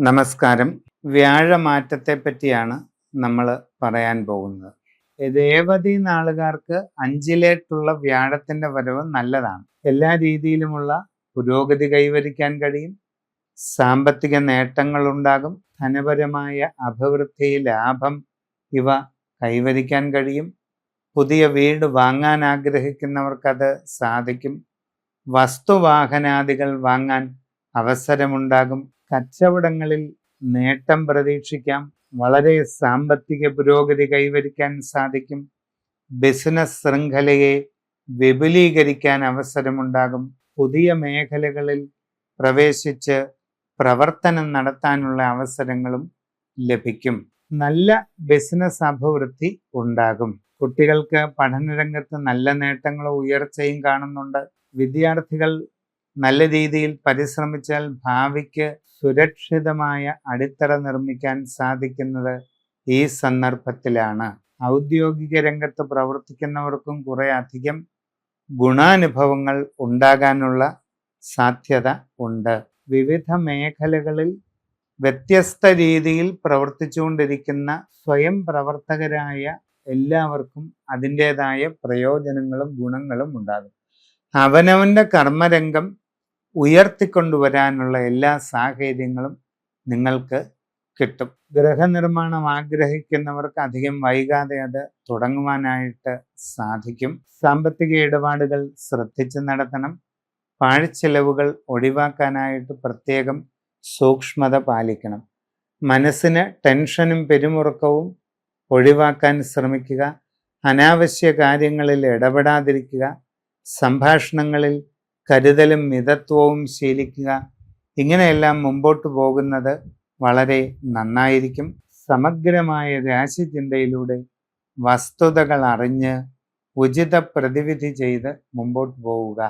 നമസ്കാരം. വ്യാഴമാറ്റത്തെ പറ്റിയാണ് നമ്മൾ പറയാൻ പോകുന്നത്. രേവതി നാളുകാർക്ക് 5ലേക്കുള്ള വ്യാഴത്തിന്റെ വരവ് നല്ലതാണ്. എല്ലാ രീതിയിലുമുള്ള പുരോഗതി കൈവരിക്കാൻ കഴിയും. സാമ്പത്തിക നേട്ടങ്ങൾ ഉണ്ടാകും. ധനപരമായ അഭിവൃദ്ധി, ലാഭം ഇവ കൈവരിക്കാൻ കഴിയും. പുതിയ വീട് വാങ്ങാൻ ആഗ്രഹിക്കുന്നവർക്കത് സാധിക്കും. വസ്തുവാഹനാദികൾ വാങ്ങാൻ അവസരമുണ്ടാകും. കച്ചവടങ്ങളിൽ നേട്ടം പ്രതീക്ഷിക്കാം. വളരെ സാമ്പത്തിക പുരോഗതി കൈവരിക്കാൻ സാധിക്കും. ബിസിനസ് ശൃംഖലയെ വിപുലീകരിക്കാൻ അവസരമുണ്ടാകും. പുതിയ മേഖലകളിൽ പ്രവേശിച്ച് പ്രവർത്തനം നടത്താനുള്ള അവസരങ്ങളും ലഭിക്കും. നല്ല ബിസിനസ് അഭിവൃദ്ധി ഉണ്ടാകും. കുട്ടികൾക്ക് പഠനരംഗത്ത് നല്ല നേട്ടങ്ങളും ഉയർച്ചയും കാണുന്നുണ്ട്. വിദ്യാർത്ഥികൾ നല്ല രീതിയിൽ പരിശ്രമിച്ചാൽ ഭാവിക്ക് സുരക്ഷിതമായ അടിത്തറ നിർമ്മിക്കാൻ സാധിക്കുന്നത് ഈ സന്ദർഭത്തിലാണ്. ഔദ്യോഗിക രംഗത്ത് പ്രവർത്തിക്കുന്നവർക്കും കുറെ അധികം ഗുണാനുഭവങ്ങൾ ഉണ്ടാകാനുള്ള സാധ്യത ഉണ്ട്. വിവിധ മേഖലകളിൽ വ്യത്യസ്ത രീതിയിൽ പ്രവർത്തിച്ചുകൊണ്ടിരിക്കുന്ന സ്വയം പ്രവർത്തകരായ എല്ലാവർക്കും അതിൻ്റെതായ പ്രയോജനങ്ങളും ഗുണങ്ങളും ഉണ്ടാകും. അവനവൻ്റെ കർമ്മരംഗം ഉയർത്തിക്കൊണ്ടുവരാനുള്ള എല്ലാ സാഹചര്യങ്ങളും നിങ്ങൾക്ക് കിട്ടും. ഗൃഹനിർമ്മാണം ആഗ്രഹിക്കുന്നവർക്ക് അധികം വൈകാതെ അത് തുടങ്ങുവാനായിട്ട് സാധിക്കും. സാമ്പത്തിക ഇടപാടുകൾ ശ്രദ്ധിച്ച് നടത്തണം. പാഴ്ചെലവുകൾ ഒഴിവാക്കാനായിട്ട് പ്രത്യേകം സൂക്ഷ്മത പാലിക്കണം. മനസ്സിന് ടെൻഷനും പെരുമുറുക്കവും ഒഴിവാക്കാൻ ശ്രമിക്കുക. അനാവശ്യ കാര്യങ്ങളിൽ ഇടപെടാതിരിക്കുക. സംഭാഷണങ്ങളിൽ കരുതലും മിതത്വവും ശീലിക്കുക. ഇങ്ങനെയെല്ലാം മുമ്പോട്ട് പോകുന്നത് വളരെ നന്നായിരിക്കും. സമഗ്രമായ രാശിചിന്തയിലൂടെ വസ്തുതകൾ അറിഞ്ഞ് ഉചിത പ്രതിവിധി ചെയ്ത് മുമ്പോട്ട് പോവുക.